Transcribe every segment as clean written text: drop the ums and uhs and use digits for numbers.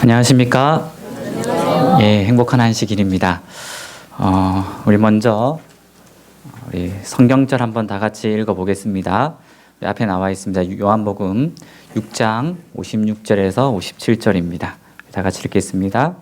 안녕하십니까? 예, 행복한 안식일입니다. 우리 먼저 우리 성경절 한번 다 같이 읽어보겠습니다. 앞에 나와 있습니다. 요한복음 6장 56절에서 57절입니다. 다 같이 읽겠습니다.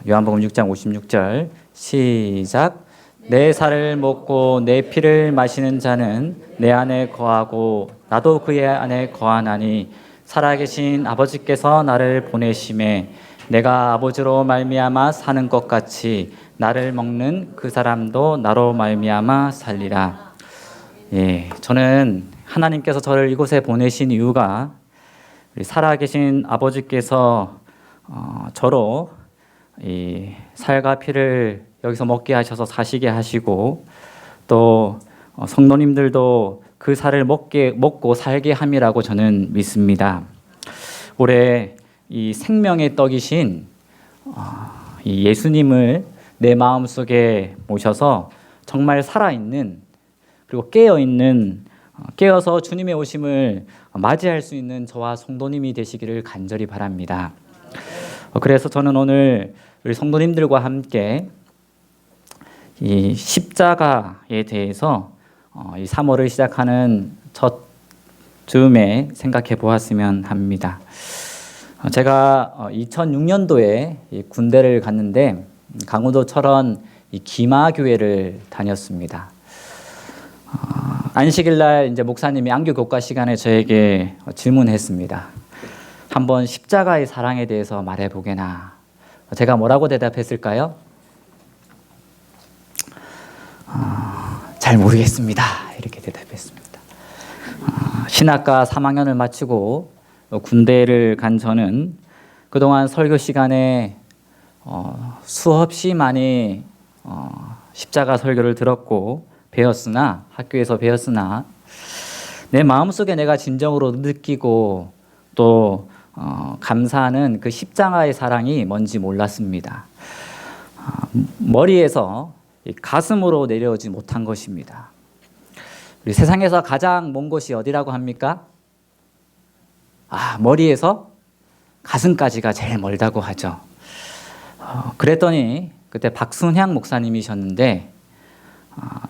요한복음 6장 56절 시작. 내 살을 먹고 내 피를 마시는 자는 내 안에 거하고 나도 그의 안에 거하나니 살아계신 아버지께서 나를 보내심에 내가 아버지로 말미암아 사는 것 같이 나를 먹는 그 사람도 나로 말미암아 살리라. 예, 저는 하나님께서 저를 이곳에 보내신 이유가 우리 살아계신 아버지께서 저로 이 살과 피를 여기서 먹게 하셔서 사시게 하시고 또 성도님들도 그 살을 먹고 살게 함이라고 저는 믿습니다. 올해 이 생명의 떡이신 이 예수님을 내 마음속에 모셔서 정말 살아있는 그리고 깨어서 주님의 오심을 맞이할 수 있는 저와 성도님이 되시기를 간절히 바랍니다. 그래서 저는 오늘 우리 성도님들과 함께 이 십자가에 대해서 이 3월을 시작하는 첫 즈음에 생각해 보았으면 합니다. 제가 2006년도에 군대를 갔는데 강원도 철원 기마교회를 다녔습니다. 안식일날 이제 목사님이 안교 교과 시간에 저에게 질문했습니다. 한번 십자가의 사랑에 대해서 말해보게나. 제가 뭐라고 대답했을까요? 잘 모르겠습니다. 이렇게 대답했습니다. 신학과 3학년을 마치고 군대를 간 저는 그동안 설교 시간에 수없이 많이 십자가 설교를 들었고 학교에서 배웠으나 내 마음속에 내가 진정으로 느끼고 또 감사하는 그 십자가의 사랑이 뭔지 몰랐습니다. 머리에서 가슴으로 내려오지 못한 것입니다. 우리 세상에서 가장 먼 곳이 어디라고 합니까? 머리에서 가슴까지가 제일 멀다고 하죠. 그랬더니 그때 박순향 목사님이셨는데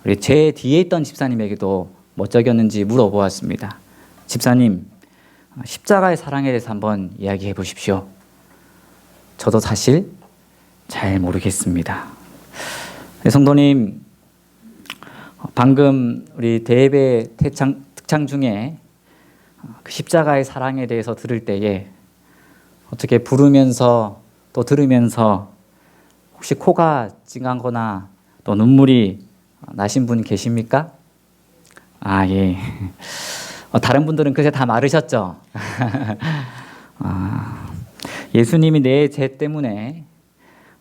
우리 제 뒤에 있던 집사님에게도 멋쩍였는지 물어보았습니다. 집사님, 십자가의 사랑에 대해서 한번 이야기해 보십시오. 저도 사실 잘 모르겠습니다. 성도님, 방금 우리 대예배 특창 중에 그 십자가의 사랑에 대해서 들을 때에 어떻게 부르면서 또 들으면서 혹시 코가 찡하거나 또 눈물이 나신 분 계십니까? 예. 다른 분들은 그새 다 마르셨죠? 예수님이 내 죄 때문에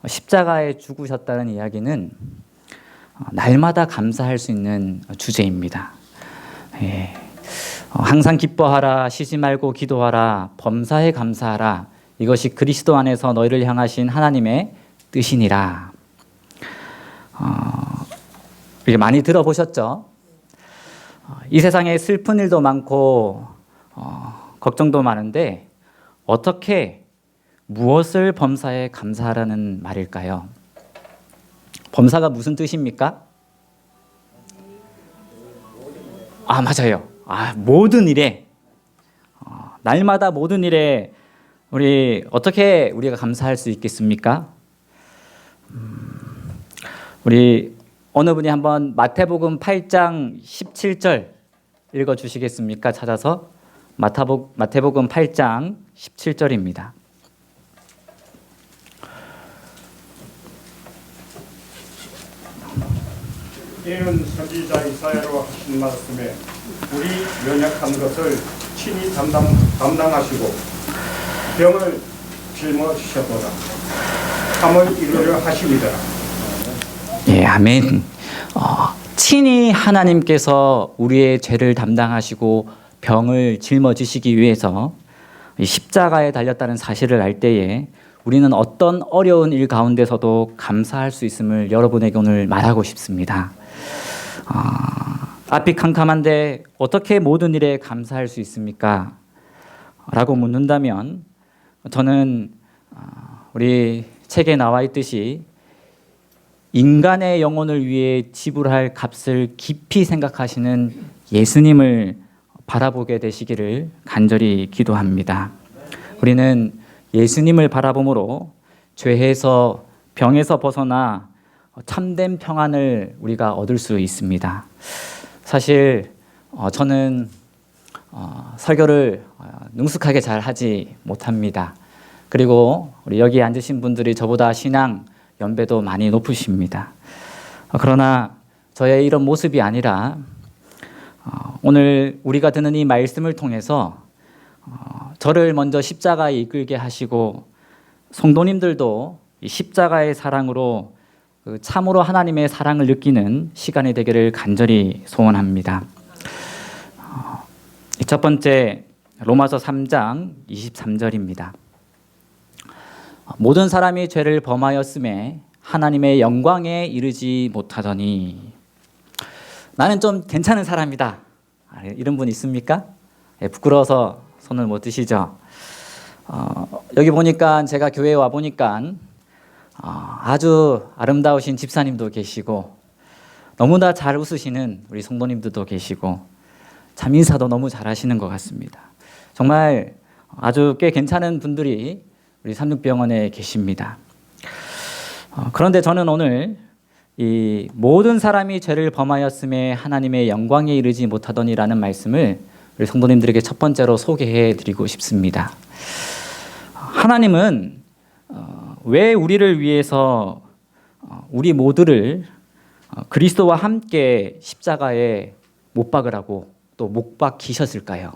십자가에 죽으셨다는 이야기는 날마다 감사할 수 있는 주제입니다. 예. 항상 기뻐하라, 쉬지 말고 기도하라, 범사에 감사하라. 이것이 그리스도 안에서 너희를 향하신 하나님의 뜻이니라. 이게 많이 들어보셨죠? 이 세상에 슬픈 일도 많고 걱정도 많은데 어떻게 무엇을 범사에 감사하라는 말일까요? 범사가 무슨 뜻입니까? 맞아요. 모든 일에 날마다 모든 일에 우리 어떻게 우리가 감사할 수 있겠습니까? 우리 어느 분이 한번 마태복음 8장 17절 읽어 주시겠습니까? 찾아서 마태복음 8장 17절입니다. 이는 선지자 이사야로 하신 말씀에 우리 연약한 것을 친히 담당하시고 병을 짊어지셨도다. 함을 이루려 하심이더라. 예, 아멘. 친히 하나님께서 우리의 죄를 담당하시고 병을 짊어지시기 위해서 십자가에 달렸다는 사실을 알 때에 우리는 어떤 어려운 일 가운데서도 감사할 수 있음을 여러분에게 오늘 말하고 싶습니다. 앞이 캄캄한데 어떻게 모든 일에 감사할 수 있습니까? 라고 묻는다면 저는 우리 책에 나와 있듯이 인간의 영혼을 위해 지불할 값을 깊이 생각하시는 예수님을 바라보게 되시기를 간절히 기도합니다. 우리는 예수님을 바라봄으로 죄에서 병에서 벗어나 참된 평안을 우리가 얻을 수 있습니다. 사실 저는 설교를 능숙하게 잘 하지 못합니다. 그리고 우리 여기 앉으신 분들이 저보다 신앙 연배도 많이 높으십니다. 그러나 저의 이런 모습이 아니라 오늘 우리가 듣는 이 말씀을 통해서 저를 먼저 십자가에 이끌게 하시고 성도님들도 이 십자가의 사랑으로 참으로 하나님의 사랑을 느끼는 시간이 되기를 간절히 소원합니다. 첫 번째 로마서 3장 23절입니다. 모든 사람이 죄를 범하였음에 하나님의 영광에 이르지 못하더니. 나는 좀 괜찮은 사람이다, 이런 분 있습니까? 부끄러워서 손을 못 드시죠? 여기 보니까 제가 교회에 와 보니까 아주 아름다우신 집사님도 계시고 너무나 잘 웃으시는 우리 성도님들도 계시고 참 인사도 너무 잘하시는 것 같습니다. 정말 아주 꽤 괜찮은 분들이 우리 삼육병원에 계십니다. 그런데 저는 오늘 이 모든 사람이 죄를 범하였음에 하나님의 영광에 이르지 못하더니라는 말씀을 우리 성도님들에게 첫 번째로 소개해 드리고 싶습니다. 하나님은 왜 우리를 위해서 우리 모두를 그리스도와 함께 십자가에 못 박으라고 또 못 박히셨을까요?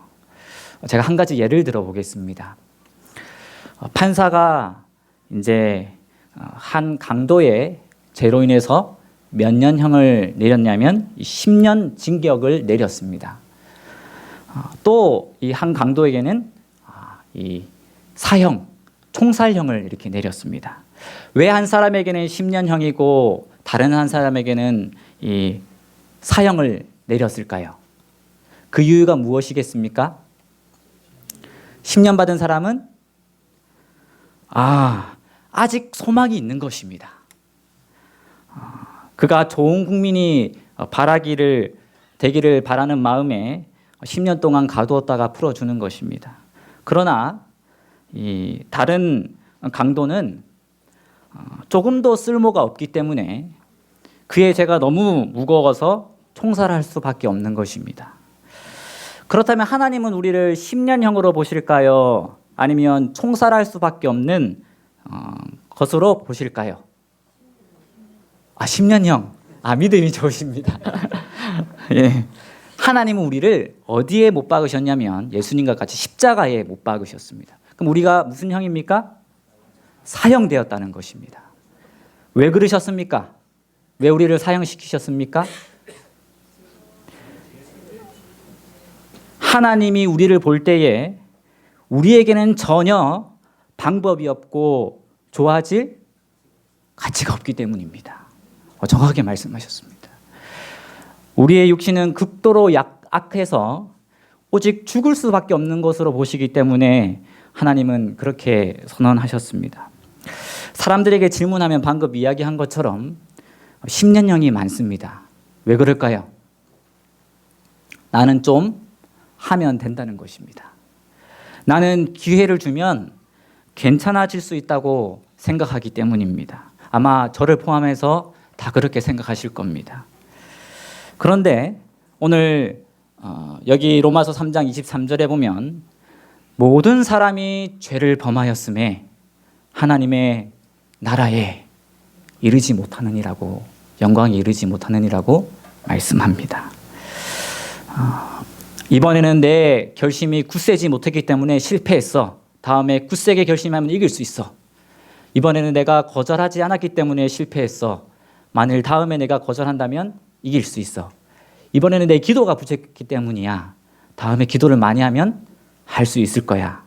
제가 한 가지 예를 들어 보겠습니다. 판사가 이제 한 강도의 죄로 인해서 몇 년형을 내렸냐면 10년 징역을 내렸습니다. 또 이 한 강도에게는 이 사형, 총살형을 이렇게 내렸습니다. 왜 한 사람에게는 10년형이고 다른 한 사람에게는 이 사형을 내렸을까요? 그 이유가 무엇이겠습니까? 10년 받은 사람은 아직 소망이 있는 것입니다. 그가 좋은 국민이 되기를 바라는 마음에 10년 동안 가두었다가 풀어주는 것입니다. 그러나 이 다른 강도는 조금도 쓸모가 없기 때문에 그의 죄가 너무 무거워서 총살할 수밖에 없는 것입니다. 그렇다면 하나님은 우리를 10년형으로 보실까요? 아니면 총살할 수밖에 없는 것으로 보실까요? 10년형. 믿음이 좋으십니다. 예. 하나님은 우리를 어디에 못 박으셨냐면 예수님과 같이 십자가에 못 박으셨습니다. 그럼 우리가 무슨 형입니까? 사형되었다는 것입니다. 왜 그러셨습니까? 왜 우리를 사형시키셨습니까? 하나님이 우리를 볼 때에 우리에게는 전혀 방법이 없고 좋아질 가치가 없기 때문입니다. 정확하게 말씀하셨습니다. 우리의 육신은 극도로 악해서 오직 죽을 수밖에 없는 것으로 보시기 때문에 하나님은 그렇게 선언하셨습니다. 사람들에게 질문하면 방금 이야기한 것처럼 10년형이 많습니다. 왜 그럴까요? 나는 좀 하면 된다는 것입니다. 나는 기회를 주면 괜찮아질 수 있다고 생각하기 때문입니다. 아마 저를 포함해서 다 그렇게 생각하실 겁니다. 그런데 오늘 여기 로마서 3장 23절에 보면 모든 사람이 죄를 범하였음에 하나님의 나라에 이르지 못하느니라고, 영광에 이르지 못하느니라고 말씀합니다. 이번에는 내 결심이 굳세지 못했기 때문에 실패했어. 다음에 굳세게 결심하면 이길 수 있어. 이번에는 내가 거절하지 않았기 때문에 실패했어. 만일 다음에 내가 거절한다면 이길 수 있어. 이번에는 내 기도가 부족했기 때문이야. 다음에 기도를 많이 하면 할 수 있을 거야.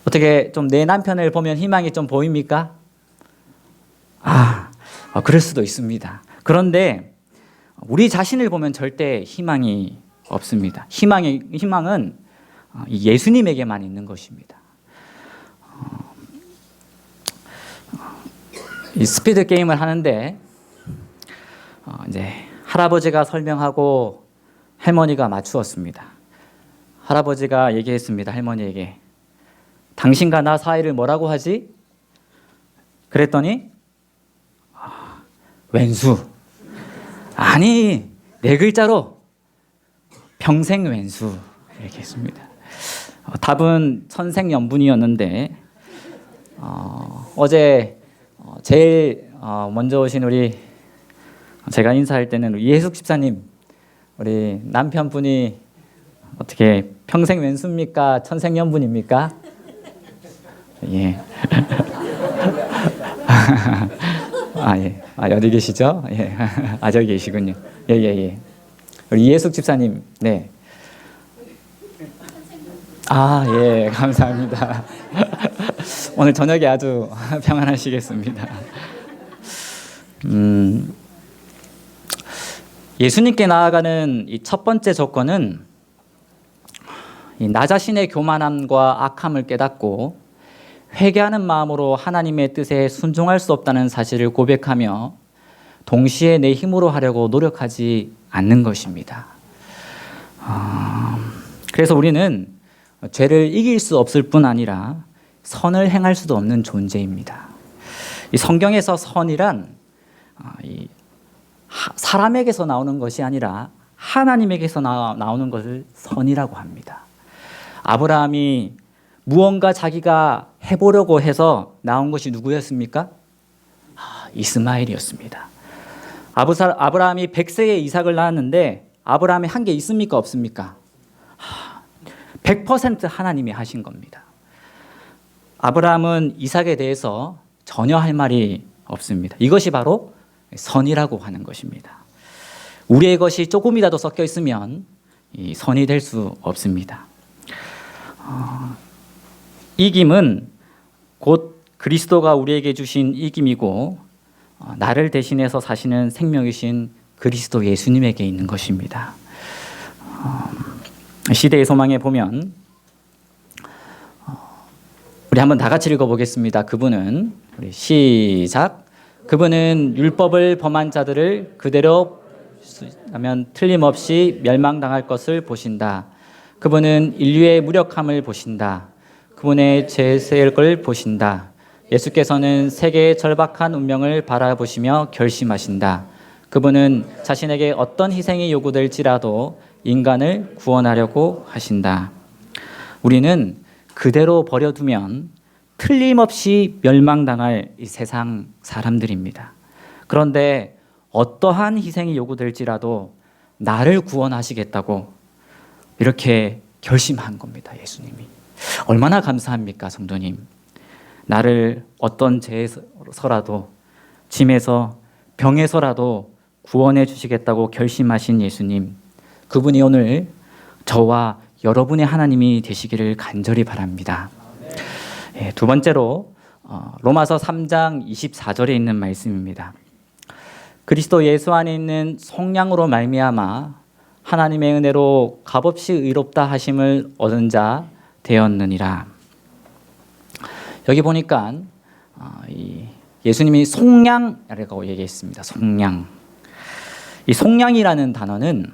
어떻게 좀 내 남편을 보면 희망이 좀 보입니까? 그럴 수도 있습니다. 그런데 우리 자신을 보면 절대 희망이 없습니다. 희망은 예수님에게만 있는 것입니다. 이 스피드 게임을 하는데 이제 할아버지가 설명하고 할머니가 맞추었습니다. 할아버지가 얘기했습니다. 할머니에게 당신과 나 사이를 뭐라고 하지? 그랬더니 왼수. 아니, 네 글자로 평생 왼수 이렇게 했습니다. 답은 천생연분이었는데 어제 제일 먼저 오신 우리 제가 인사할 때는 우리 예숙 집사님, 우리 남편분이 어떻게 평생 왼수입니까? 천생연분입니까? 예. 예. 어디 계시죠? 예. 저기 계시군요. 예. 우리 예숙 집사님, 네. 예, 감사합니다. 오늘 저녁에 아주 평안하시겠습니다. 예수님께 나아가는 이 첫 번째 조건은 나 자신의 교만함과 악함을 깨닫고 회개하는 마음으로 하나님의 뜻에 순종할 수 없다는 사실을 고백하며 동시에 내 힘으로 하려고 노력하지 않는 것입니다. 그래서 우리는 죄를 이길 수 없을 뿐 아니라 선을 행할 수도 없는 존재입니다. 이 성경에서 선이란 사람에게서 나오는 것이 아니라 하나님에게서 나오는 것을 선이라고 합니다. 아브라함이 무언가 자기가 해보려고 해서 나온 것이 누구였습니까? 이스마엘이었습니다. 아브라함이 100세에 이삭을 낳았는데 아브라함이 한 게 있습니까? 없습니까? 100% 하나님이 하신 겁니다. 아브라함은 이삭에 대해서 전혀 할 말이 없습니다. 이것이 바로 선이라고 하는 것입니다. 우리의 것이 조금이라도 섞여 있으면 이 선이 될 수 없습니다. 이김은 곧 그리스도가 우리에게 주신 이김이고 나를 대신해서 사시는 생명이신 그리스도 예수님에게 있는 것입니다. 시대의 소망에 보면 우리 한번 다 같이 읽어보겠습니다. 그분은 우리 시작. 그분은 율법을 범한 자들을 그대로 하면 틀림없이 멸망당할 것을 보신다. 그분은 인류의 무력함을 보신다. 그분의 죄세를 보신다. 예수께서는 세계의 절박한 운명을 바라보시며 결심하신다. 그분은 자신에게 어떤 희생이 요구될지라도 인간을 구원하려고 하신다. 우리는 그대로 버려두면 틀림없이 멸망당할 이 세상 사람들입니다. 그런데 어떠한 희생이 요구될지라도 나를 구원하시겠다고 이렇게 결심한 겁니다. 예수님이. 얼마나 감사합니까, 성도님. 나를 어떤 죄에서라도, 짐에서, 병에서라도 구원해 주시겠다고 결심하신 예수님. 그분이 오늘 저와 여러분의 하나님이 되시기를 간절히 바랍니다. 두 번째로 로마서 3장 24절에 있는 말씀입니다. 그리스도 예수 안에 있는 속량으로 말미암아 하나님의 은혜로 값없이 의롭다 하심을 얻은 자 되었느니라. 여기 보니까 예수님이 속량이라고 얘기했습니다. 속량. 이 속량이라는 단어는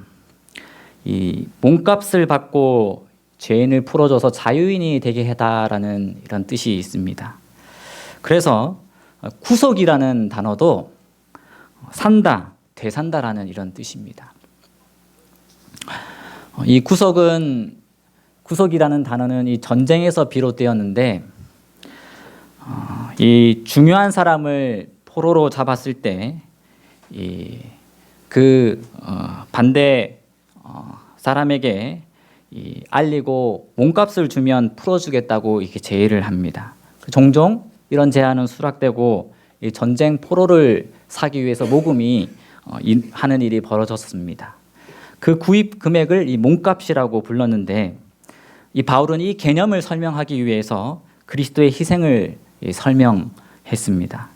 이 몸값을 받고 죄인을 풀어줘서 자유인이 되게 해다라는 이런 뜻이 있습니다. 그래서 구속이라는 단어도 산다, 되산다라는 이런 뜻입니다. 이 구속이라는 단어는 이 전쟁에서 비롯되었는데 이 중요한 사람을 포로로 잡았을 때 반대 사람에게 알리고 몸값을 주면 풀어주겠다고 이렇게 제의를 합니다. 종종 이런 제안은 수락되고 이 전쟁 포로를 사기 위해서 모금이 하는 일이 벌어졌습니다. 그 구입 금액을 이 몸값이라고 불렀는데 이 바울은 이 개념을 설명하기 위해서 그리스도의 희생을 설명했습니다.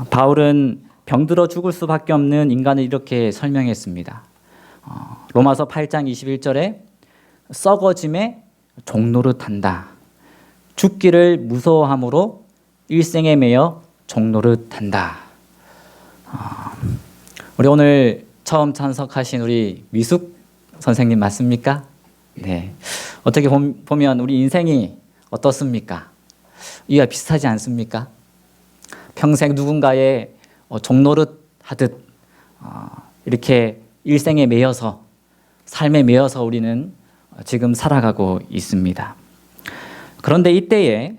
바울은 병들어 죽을 수밖에 없는 인간을 이렇게 설명했습니다. 로마서 8장 21절에 썩어짐에 종노릇한다. 죽기를 무서워함으로 일생에 매여 종노릇한다. 우리 오늘 처음 참석하신 우리 미숙 선생님 맞습니까? 네. 어떻게 보면 우리 인생이 어떻습니까? 이와 비슷하지 않습니까? 평생 누군가의 종노릇 하듯 이렇게 일생에 매여서 삶에 매여서 우리는 지금 살아가고 있습니다. 그런데 이때에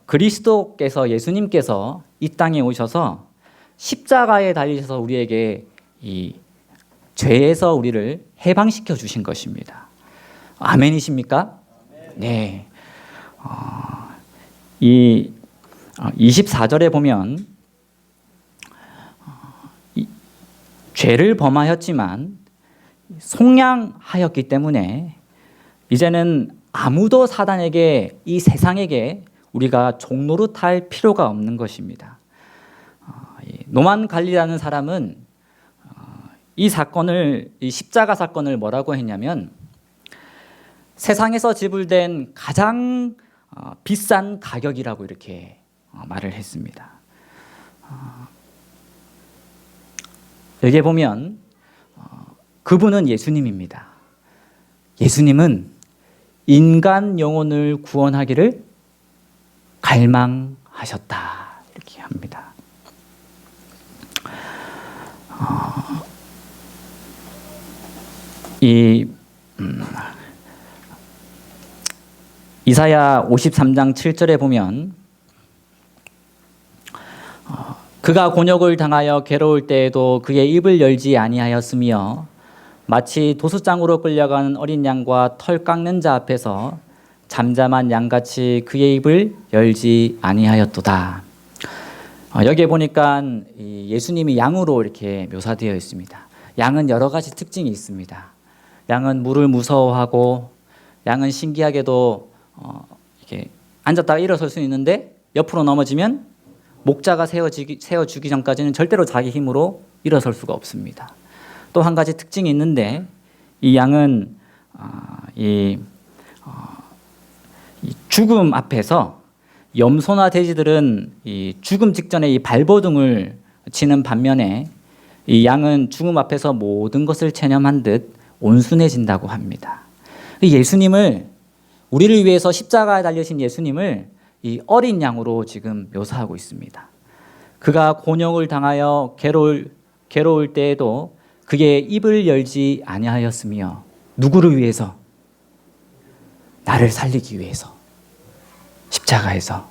그리스도께서 예수님께서 이 땅에 오셔서 십자가에 달리셔서 우리에게 이 죄에서 우리를 해방시켜 주신 것입니다. 아멘이십니까? 네. 이 24절에 보면 죄를 범하였지만 속량하였기 때문에 이제는 아무도 사단에게 이 세상에게 우리가 종노릇할 필요가 없는 것입니다. 노만 갈리라는 사람은 이 사건을, 이 십자가 사건을 뭐라고 했냐면 세상에서 지불된 가장 비싼 가격이라고 이렇게 말을 했습니다. 여기에 보면 그분은 예수님입니다. 예수님은 인간 영혼을 구원하기를 갈망하셨다 이렇게 합니다. 이사야 53장 7절에 보면 그가 곤욕을 당하여 괴로울 때에도 그의 입을 열지 아니하였으며 마치 도수장으로 끌려가는 어린 양과 털 깎는 자 앞에서 잠잠한 양같이 그의 입을 열지 아니하였도다. 여기에 보니까 예수님이 양으로 이렇게 묘사되어 있습니다. 양은 여러 가지 특징이 있습니다. 양은 물을 무서워하고, 양은 신기하게도 이렇게 앉았다가 일어설 수 있는데 옆으로 넘어지면 목자가 세워주기 전까지는 절대로 자기 힘으로 일어설 수가 없습니다. 또 한 가지 특징이 있는데 이 양은 이 죽음 앞에서 염소나 돼지들은 이 죽음 직전에 이 발버둥을 치는 반면에 이 양은 죽음 앞에서 모든 것을 체념한 듯 온순해진다고 합니다. 예수님을, 우리를 위해서 십자가에 달리신 예수님을 이 어린 양으로 지금 묘사하고 있습니다. 그가 곤욕을 당하여 괴로울 때에도 그의 입을 열지 아니하였으며, 누구를 위해서? 나를 살리기 위해서. 십자가에서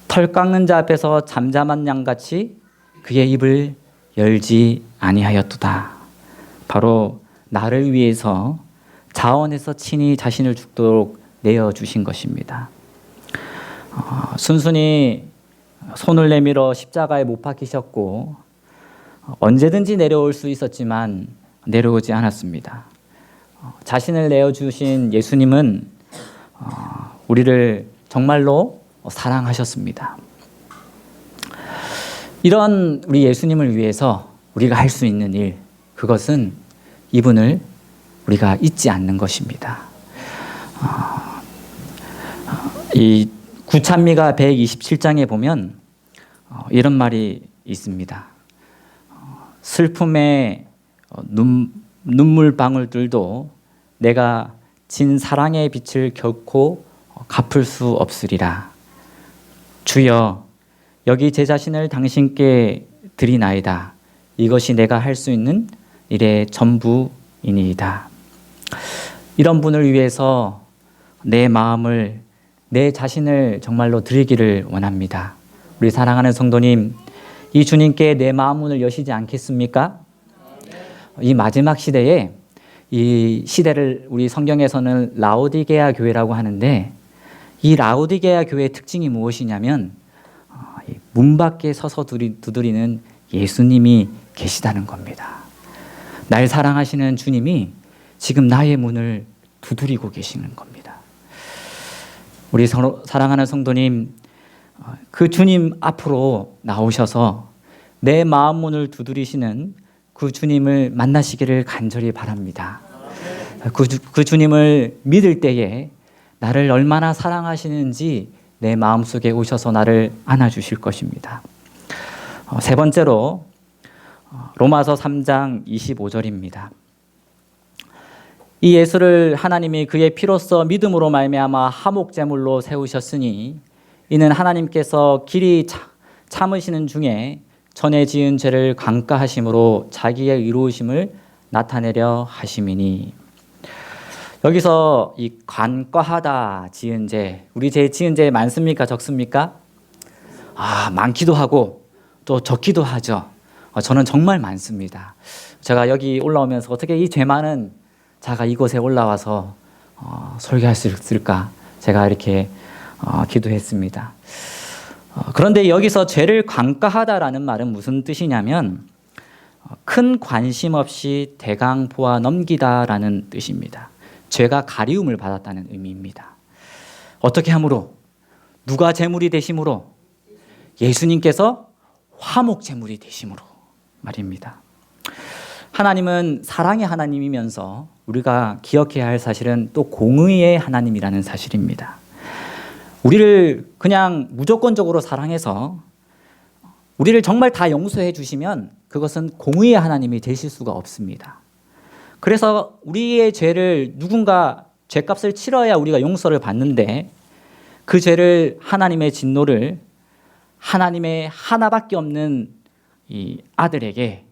털 깎는 자 앞에서 잠잠한 양같이 그의 입을 열지 아니하였도다. 바로 나를 위해서 자원해서 친히 자신을 죽도록 내어주신 것입니다. 순순히 손을 내밀어 십자가에 못 박히셨고 언제든지 내려올 수 있었지만 내려오지 않았습니다. 자신을 내어주신 예수님은 우리를 정말로 사랑하셨습니다. 이런 우리 예수님을 위해서 우리가 할 수 있는 일, 그것은 이분을 우리가 잊지 않는 것입니다. 이 구찬미가 127장에 보면 이런 말이 있습니다. 슬픔의 눈물 방울들도 내가 진 사랑의 빛을 결코 갚을 수 없으리라. 주여, 여기 제 자신을 당신께 드리나이다. 이것이 내가 할 수 있는 일의 전부이니이다. 이런 분을 위해서 내 마음을, 내 자신을 정말로 드리기를 원합니다. 우리 사랑하는 성도님, 이 주님께 내 마음 문을 여시지 않겠습니까? 이 마지막 시대에, 이 시대를 우리 성경에서는 라오디게아 교회라고 하는데, 이 라오디게아 교회의 특징이 무엇이냐면 문 밖에 서서 두드리는 예수님이 계시다는 겁니다. 날 사랑하시는 주님이 지금 나의 문을 두드리고 계시는 겁니다. 우리 사랑하는 성도님, 그 주님 앞으로 나오셔서 내 마음 문을 두드리시는 그 주님을 만나시기를 간절히 바랍니다. 그 주님을 믿을 때에 나를 얼마나 사랑하시는지 내 마음속에 오셔서 나를 안아주실 것입니다. 세 번째로 로마서 3장 25절입니다. 이 예수를 하나님이 그의 피로써 믿음으로 말미암아 화목제물로 세우셨으니 이는 하나님께서 길이 참으시는 중에 전에 지은 죄를 강가하심으로 자기의 의로우심을 나타내려 하심이니. 여기서 이 간과하다 지은 죄, 우리 지은 죄 많습니까? 적습니까? 많기도 하고 또 적기도 하죠. 저는 정말 많습니다. 제가 여기 올라오면서 어떻게 이 죄 많은 자가 이곳에 올라와서 설교할 수 있을까? 제가 이렇게 기도했습니다. 그런데 여기서 죄를 간과하다라는 말은 무슨 뜻이냐면 큰 관심 없이 대강 보아 넘기다라는 뜻입니다. 죄가 가리움을 받았다는 의미입니다. 어떻게 함으로? 누가 제물이 되심으로? 예수님께서 화목 제물이 되심으로 말입니다. 하나님은 사랑의 하나님이면서 우리가 기억해야 할 사실은 또 공의의 하나님이라는 사실입니다. 우리를 그냥 무조건적으로 사랑해서 우리를 정말 다 용서해 주시면 그것은 공의의 하나님이 되실 수가 없습니다. 그래서 우리의 죄를 누군가 죄값을 치러야 우리가 용서를 받는데 그 죄를 하나님의 진노를 하나님의 하나밖에 없는 이 아들에게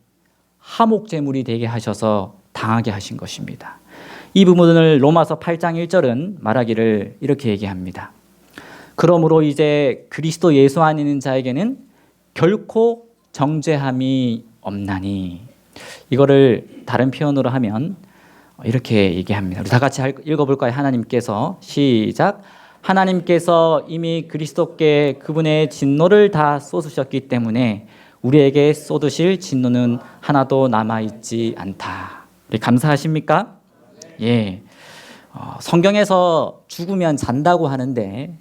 화목제물이 되게 하셔서 당하게 하신 것입니다. 이 부분을 로마서 8장 1절은 말하기를 이렇게 얘기합니다. 그러므로 이제 그리스도 예수 안에 있는 자에게는 결코 정죄함이 없나니. 이거를 다른 표현으로 하면 이렇게 얘기합니다. 우리 다 같이 읽어볼까요? 하나님께서 시작. 하나님께서 이미 그리스도께 그분의 진노를 다 쏟으셨기 때문에 우리에게 쏟으실 진노는 하나도 남아있지 않다. 우리 감사하십니까? 예. 성경에서 죽으면 잔다고 하는데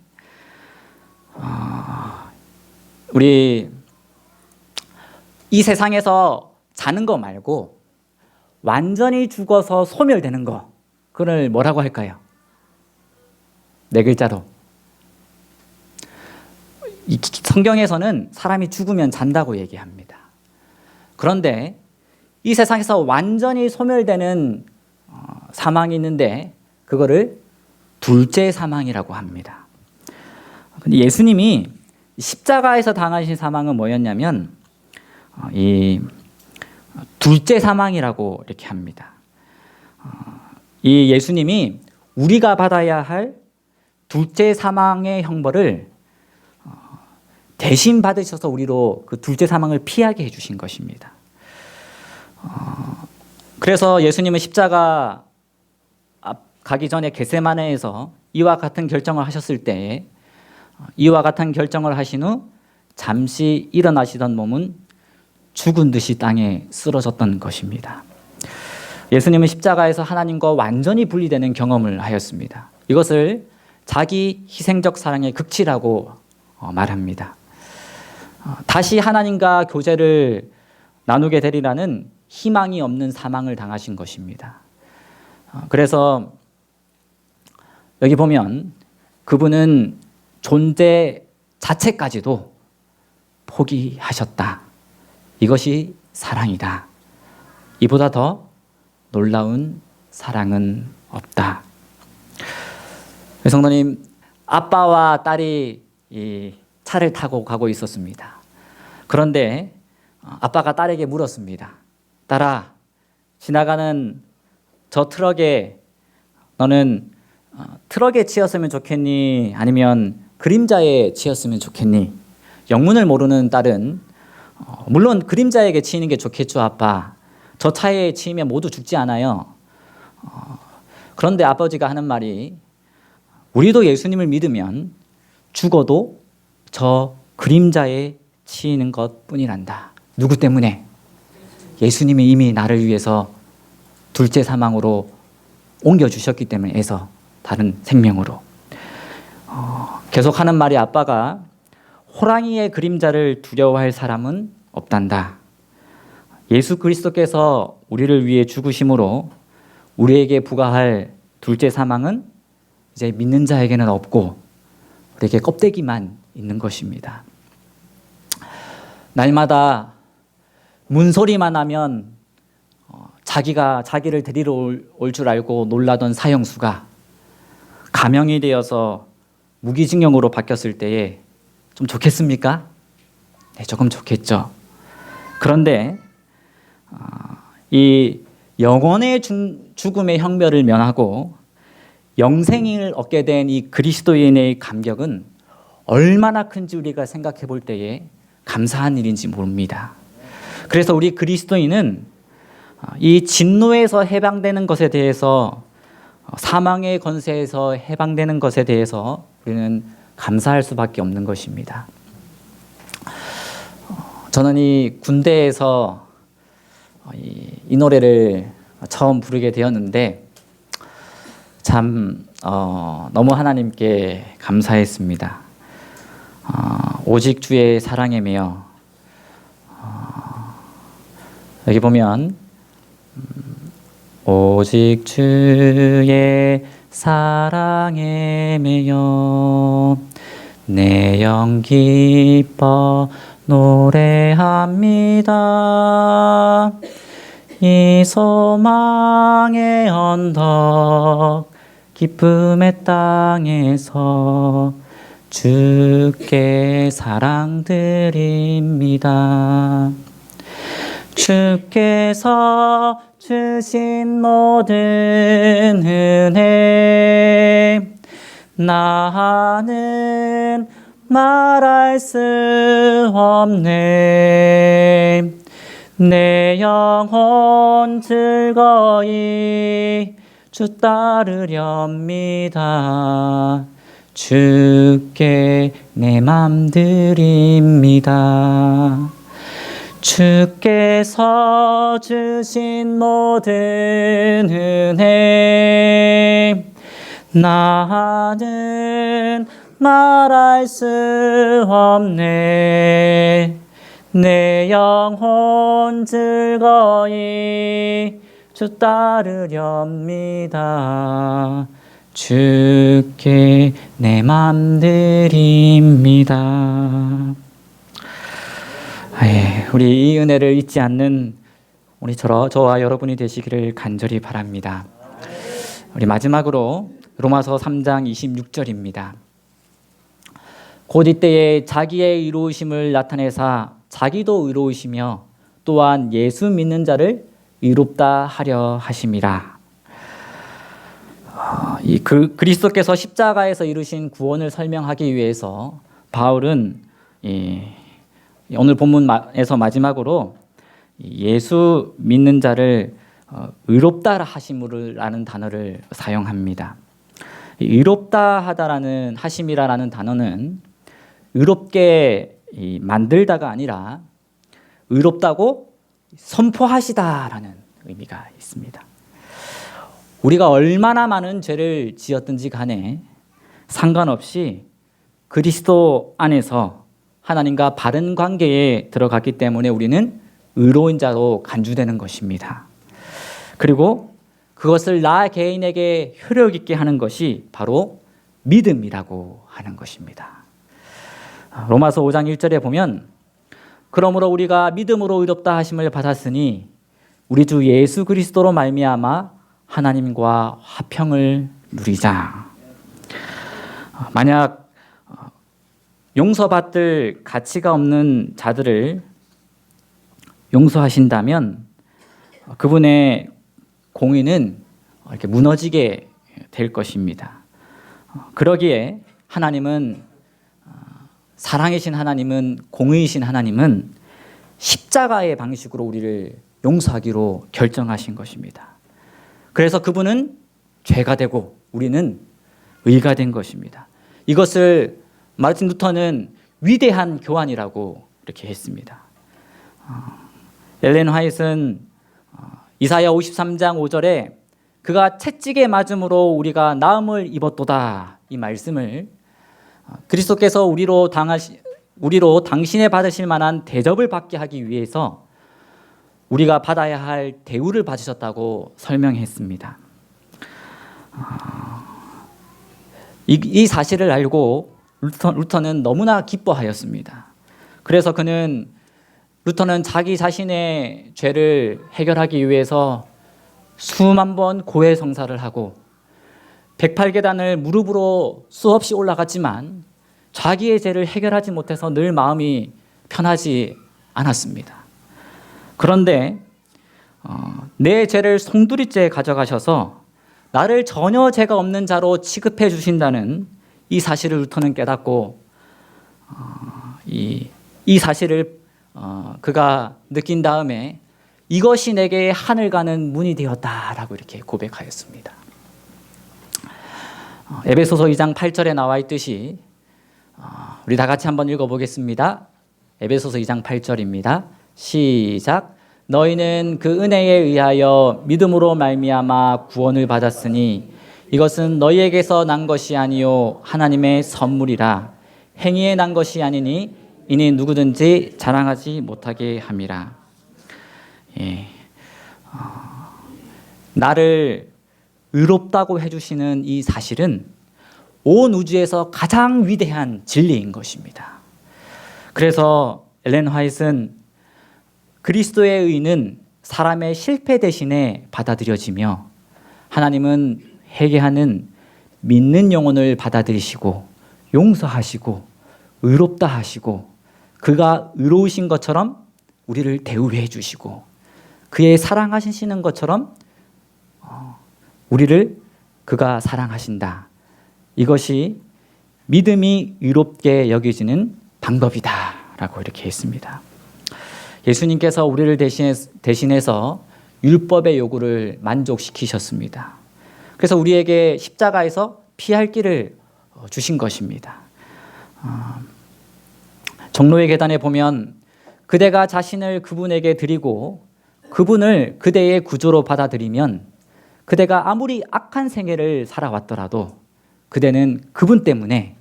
우리 이 세상에서 자는 거 말고 완전히 죽어서 소멸되는 거, 그걸 뭐라고 할까요? 네 글자로. 이 성경에서는 사람이 죽으면 잔다고 얘기합니다. 그런데 이 세상에서 완전히 소멸되는 사망이 있는데 그거를 둘째 사망이라고 합니다. 근데 예수님이 십자가에서 당하신 사망은 뭐였냐면 이 둘째 사망이라고 이렇게 합니다. 이 예수님이 우리가 받아야 할 둘째 사망의 형벌을 대신 받으셔서 우리로 그 둘째 사망을 피하게 해주신 것입니다. 그래서 예수님은 십자가 가기 전에 겟세마네에서 이와 같은 결정을 하셨을 때에 이와 같은 결정을 하신 후 잠시 일어나시던 몸은 죽은 듯이 땅에 쓰러졌던 것입니다. 예수님은 십자가에서 하나님과 완전히 분리되는 경험을 하였습니다. 이것을 자기 희생적 사랑의 극치라고 말합니다. 다시 하나님과 교제를 나누게 되리라는 희망이 없는 사망을 당하신 것입니다. 그래서 여기 보면 그분은 존재 자체까지도 포기하셨다. 이것이 사랑이다. 이보다 더 놀라운 사랑은 없다. 성도님, 아빠와 딸이 이 차를 타고 가고 있었습니다. 그런데 아빠가 딸에게 물었습니다. 딸아, 지나가는 저 트럭에 너는 트럭에 치였으면 좋겠니? 아니면 그림자에 치였으면 좋겠니? 영문을 모르는 딸은 물론 그림자에게 치이는 게 좋겠죠, 아빠. 저 차에 치이면 모두 죽지 않아요. 그런데 아버지가 하는 말이 우리도 예수님을 믿으면 죽어도 저 그림자에 치이는 것뿐이란다. 누구 때문에? 예수님이 이미 나를 위해서 둘째 사망으로 옮겨주셨기 때문에 해서 다른 생명으로. 계속하는 말이 아빠가 호랑이의 그림자를 두려워할 사람은 없단다. 예수 그리스도께서 우리를 위해 죽으심으로 우리에게 부과할 둘째 사망은 이제 믿는 자에게는 없고 우리에게 껍데기만 있는 것입니다. 날마다 문소리만 하면 자기를 데리러 올 줄 알고 놀라던 사형수가 감형이 되어서 무기징역으로 바뀌었을 때에 좀 좋겠습니까? 네, 조금 좋겠죠. 그런데 이 영원의 죽음의 형벌을 면하고 영생을 얻게 된 이 그리스도인의 감격은 얼마나 큰지 우리가 생각해 볼 때에 감사한 일인지 모릅니다. 그래서 우리 그리스도인은 이 진노에서 해방되는 것에 대해서, 사망의 권세에서 해방되는 것에 대해서 우리는 감사할 수밖에 없는 것입니다. 저는 이 군대에서 이 노래를 처음 부르게 되었는데 참 너무 하나님께 감사했습니다. 오직 주의 사랑에 매여. 여기 보면 오직 주의 사랑에 매여 내 영 기뻐 노래합니다. 이 소망의 언덕 기쁨의 땅에서 주께 사랑드립니다. 주께서 주신 모든 은혜 나는 말할 수 없네. 내 영혼 즐거이 주 따르렵니다. 주께 내 맘 드립니다. 주께서 주신 모든 은혜 나는 말할 수 없네. 내 영혼 즐거이 주 따르렵니다. 주께 내 맘 드립니다. 우리 이 은혜를 잊지 않는 우리 저와 여러분이 되시기를 간절히 바랍니다. 우리 마지막으로 로마서 3장 26절입니다. 곧 이때에 자기의 의로우심을 나타내사 자기도 의로우시며 또한 예수 믿는 자를 의롭다 하려 하심이라. 이 그리스도께서 십자가에서 이루신 구원을 설명하기 위해서 바울은 오늘 본문에서 마지막으로 예수 믿는 자를 의롭다 하심이라는 단어를 사용합니다. 의롭다 하다라는 하심이라는 단어는 의롭게 만들다가 아니라 의롭다고 선포하시다라는 의미가 있습니다. 우리가 얼마나 많은 죄를 지었든지 간에 상관없이 그리스도 안에서 하나님과 바른 관계에 들어갔기 때문에 우리는 의로운 자로 간주되는 것입니다. 그리고 그것을 나 개인에게 효력 있게 하는 것이 바로 믿음이라고 하는 것입니다. 로마서 5장 1절에 보면 그러므로 우리가 믿음으로 의롭다 하심을 받았으니 우리 주 예수 그리스도로 말미암아 하나님과 화평을 누리자. 만약 용서받을 가치가 없는 자들을 용서하신다면 그분의 공의는 이렇게 무너지게 될 것입니다. 그러기에 하나님은 사랑이신 하나님은 공의이신 하나님은 십자가의 방식으로 우리를 용서하기로 결정하신 것입니다. 그래서 그분은 죄가 되고 우리는 의가 된 것입니다. 이것을 마르틴 루터는 위대한 교환이라고 이렇게 했습니다. 엘렌 화이트는 이사야 53장 5절에 그가 채찍에 맞음으로 우리가 나음을 입었도다 이 말씀을 그리스도께서 우리로 당신의 받으실 만한 대접을 받게 하기 위해서 우리가 받아야 할 대우를 받으셨다고 설명했습니다. 이 사실을 알고 루터는 너무나 기뻐하였습니다. 그래서 루터는 자기 자신의 죄를 해결하기 위해서 수만 번 고해성사를 하고 108계단을 무릎으로 수없이 올라갔지만 자기의 죄를 해결하지 못해서 늘 마음이 편하지 않았습니다. 그런데 내 죄를 송두리째 가져가셔서 나를 전혀 죄가 없는 자로 취급해 주신다는 이 사실을 루터는 깨닫고 이 사실을 그가 느낀 다음에 이것이 내게 하늘 가는 문이 되었다라고 이렇게 고백하였습니다. 에베소서 2장 8절에 나와 있듯이 우리 다 같이 한번 읽어보겠습니다. 에베소서 2장 8절입니다. 시작. 너희는 그 은혜에 의하여 믿음으로 말미암아 구원을 받았으니 이것은 너희에게서 난 것이 아니요 하나님의 선물이라. 행위에 난 것이 아니니 이니 누구든지 자랑하지 못하게 함이라. 예. 나를 의롭다고 해주시는 이 사실은 온 우주에서 가장 위대한 진리인 것입니다. 그래서 엘렌 화이트는 그리스도의 의는 사람의 실패 대신에 받아들여지며 하나님은 회개하는 믿는 영혼을 받아들이시고 용서하시고 의롭다 하시고 그가 의로우신 것처럼 우리를 대우해 주시고 그의 사랑하시는 것처럼 우리를 그가 사랑하신다. 이것이 믿음이 의롭게 여겨지는 방법이다라고 이렇게 했습니다. 예수님께서 우리를 대신해서 율법의 요구를 만족시키셨습니다. 그래서 우리에게 십자가에서 피할 길을 주신 것입니다. 종로의 계단에 보면 그대가 자신을 그분에게 드리고 그분을 그대의 구조로 받아들이면 그대가 아무리 악한 생애를 살아왔더라도 그대는 그분 때문에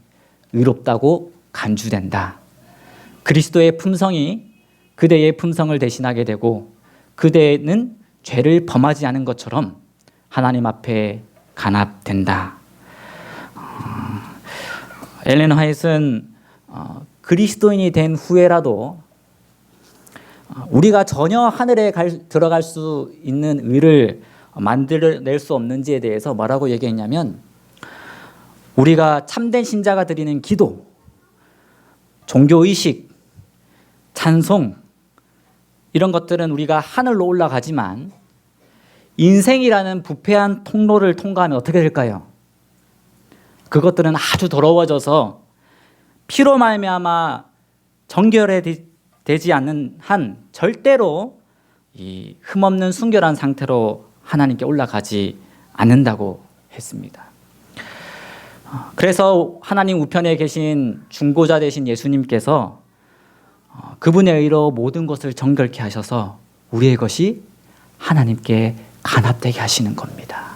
의롭다고 간주된다. 그리스도의 품성이 그대의 품성을 대신하게 되고 그대는 죄를 범하지 않은 것처럼 하나님 앞에 간합된다. 엘렌 화이트는 그리스도인이 된 후에라도 우리가 전혀 하늘에 들어갈 수 있는 의를 만들어낼 수 없는지에 대해서 뭐라고 얘기했냐면 우리가 참된 신자가 드리는 기도, 종교의식, 찬송 이런 것들은 우리가 하늘로 올라가지만 인생이라는 부패한 통로를 통과하면 어떻게 될까요? 그것들은 아주 더러워져서 피로 말미암아 정결되지 않는 한 절대로 이 흠없는 순결한 상태로 하나님께 올라가지 않는다고 했습니다. 그래서 하나님 우편에 계신 중보자 되신 예수님께서 그분의 의로 모든 것을 정결케 하셔서 우리의 것이 하나님께 간합되게 하시는 겁니다.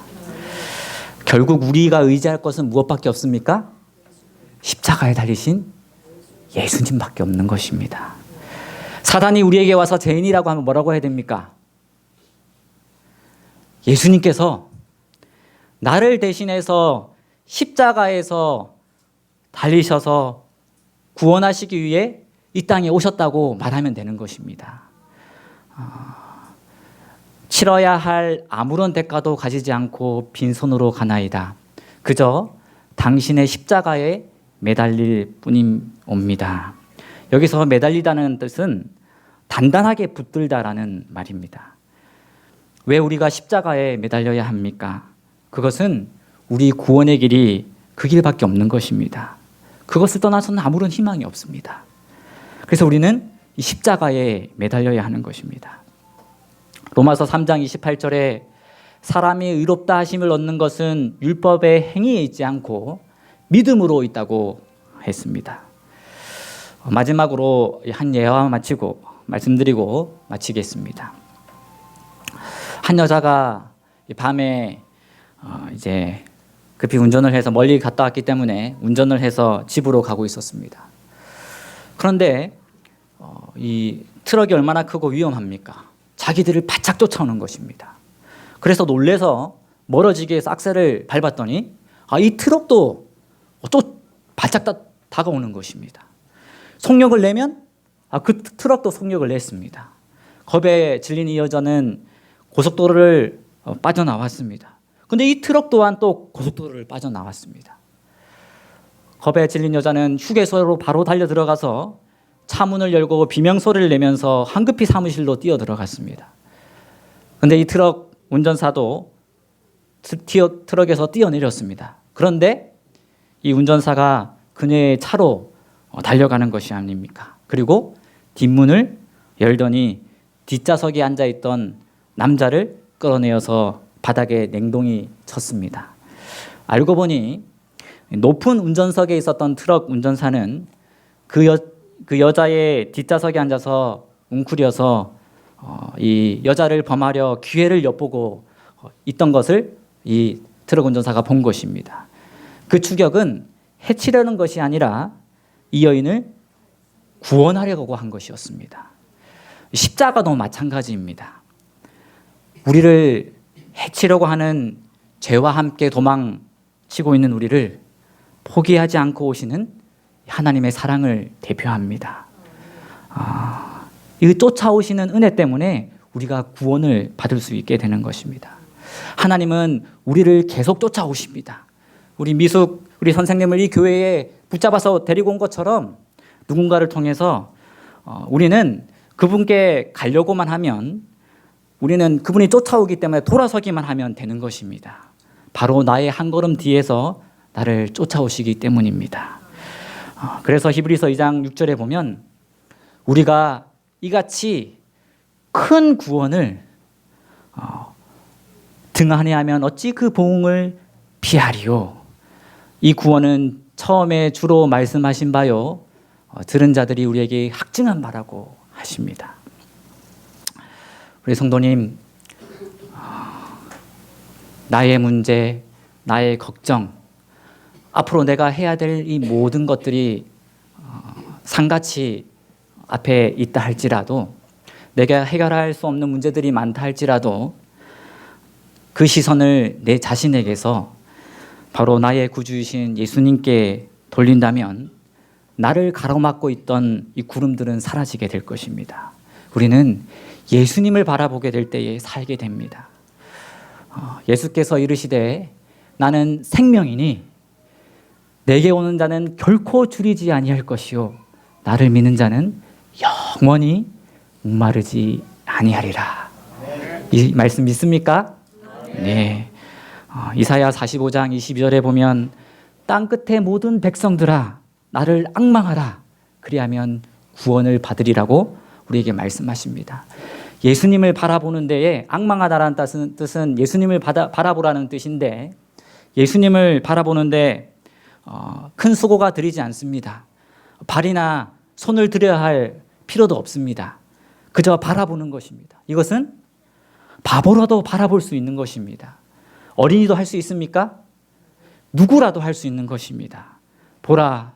결국 우리가 의지할 것은 무엇밖에 없습니까? 십자가에 달리신 예수님밖에 없는 것입니다. 사단이 우리에게 와서 죄인이라고 하면 뭐라고 해야 됩니까? 예수님께서 나를 대신해서 십자가에서 달리셔서 구원하시기 위해 이 땅에 오셨다고 말하면 되는 것입니다. 치러야 할 아무런 대가도 가지지 않고 빈손으로 가나이다. 그저 당신의 십자가에 매달릴 뿐입니다. 여기서 매달리다는 뜻은 단단하게 붙들다라는 말입니다. 왜 우리가 십자가에 매달려야 합니까? 그것은 우리 구원의 길이 그 길밖에 없는 것입니다. 그것을 떠나서는 아무런 희망이 없습니다. 그래서 우리는 이 십자가에 매달려야 하는 것입니다. 로마서 3장 28절에 사람이 의롭다 하심을 얻는 것은 율법의 행위에 있지 않고 믿음으로 있다고 했습니다. 마지막으로 한 예화 마치고 말씀드리고 마치겠습니다. 한 여자가 밤에 이제 급히 운전을 해서 멀리 갔다 왔기 때문에 운전을 해서 집으로 가고 있었습니다. 그런데 이 트럭이 얼마나 크고 위험합니까? 자기들을 바짝 쫓아오는 것입니다. 그래서 놀래서 멀어지기 위해서 악셀을 밟았더니 이 트럭도 바짝 다가오는 것입니다. 속력을 내면 그 트럭도 속력을 냈습니다. 겁에 질린 이 여자는 고속도로를 빠져나왔습니다. 근데 이 트럭 또한 또 고속도로를 빠져나왔습니다. 겁에 질린 여자는 휴게소로 바로 달려 들어가서 차 문을 열고 비명소리를 내면서 황급히 사무실로 뛰어 들어갔습니다. 근데 이 트럭 운전사도 트럭에서 뛰어내렸습니다. 그런데 이 운전사가 그녀의 차로 달려가는 것이 아닙니까? 그리고 뒷문을 열더니 뒷좌석에 앉아있던 남자를 끌어내어서 바닥에 냉동이 쳤습니다. 알고 보니 높은 운전석에 있었던 트럭 운전사는 그 여자의 뒷좌석에 앉아서 웅크려서 이 여자를 범하려 기회를 엿보고 있던 것을 이 트럭 운전사가 본 것입니다. 그 추격은 해치려는 것이 아니라 이 여인을 구원하려고 한 것이었습니다. 십자가도 마찬가지입니다. 우리를 해치려고 하는 죄와 함께 도망치고 있는 우리를 포기하지 않고 오시는 하나님의 사랑을 대표합니다. 이 쫓아오시는 은혜 때문에 우리가 구원을 받을 수 있게 되는 것입니다. 하나님은 우리를 계속 쫓아오십니다. 우리 선생님을 이 교회에 붙잡아서 데리고 온 것처럼 누군가를 통해서 우리는 그분께 가려고만 하면 우리는 그분이 쫓아오기 때문에 돌아서기만 하면 되는 것입니다. 바로 나의 한 걸음 뒤에서 나를 쫓아오시기 때문입니다. 그래서 히브리서 2장 6절에 보면 우리가 이같이 큰 구원을 등한히 하면 어찌 그 보응을 피하리요. 이 구원은 처음에 주로 말씀하신 바요 들은 자들이 우리에게 확증한 바라고 하십니다. 우리 성도님, 나의 문제, 나의 걱정, 앞으로 내가 해야 될 이 모든 것들이 상같이 앞에 있다 할지라도, 내가 해결할 수 없는 문제들이 많다 할지라도 그 시선을 내 자신에게서 바로 나의 구주이신 예수님께 돌린다면 나를 가로막고 있던 이 구름들은 사라지게 될 것입니다. 우리는 예수님을 바라보게 될 때에 살게 됩니다. 예수께서 이르시되 나는 생명이니 내게 오는 자는 결코 줄이지 아니할 것이요 나를 믿는 자는 영원히 목마르지 아니하리라. 이 말씀 믿습니까? 네. 이사야 45장 22절에 보면 땅 끝의 모든 백성들아 나를 앙망하라 그리하면 구원을 받으리라고 우리에게 말씀하십니다. 예수님을 바라보는 데에 앙망하다라는 뜻은 예수님을 바라보라는 뜻인데, 예수님을 바라보는데 큰 수고가 들이지 않습니다. 발이나 손을 들여야 할 필요도 없습니다. 그저 바라보는 것입니다. 이것은 바보라도 바라볼 수 있는 것입니다. 어린이도 할 수 있습니까? 누구라도 할 수 있는 것입니다. 보라,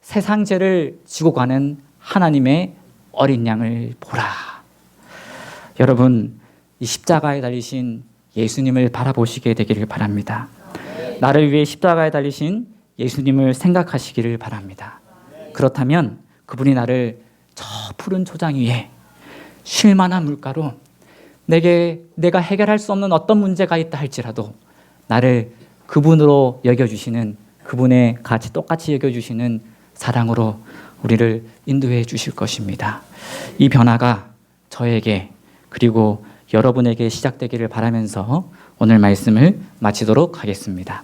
세상 죄를 지고 가는 하나님의 어린 양을 보라. 여러분, 이 십자가에 달리신 예수님을 바라보시게 되기를 바랍니다. 나를 위해 십자가에 달리신 예수님을 생각하시기를 바랍니다. 그렇다면 그분이 나를 저 푸른 초장 위에 쉴만한 물가로 내가 해결할 수 없는 어떤 문제가 있다 할지라도 나를 그분으로 여겨주시는, 그분의 같이 똑같이 여겨주시는 사랑으로 우리를 인도해 주실 것입니다. 이 변화가 저에게 그리고 여러분에게 시작되기를 바라면서 오늘 말씀을 마치도록 하겠습니다.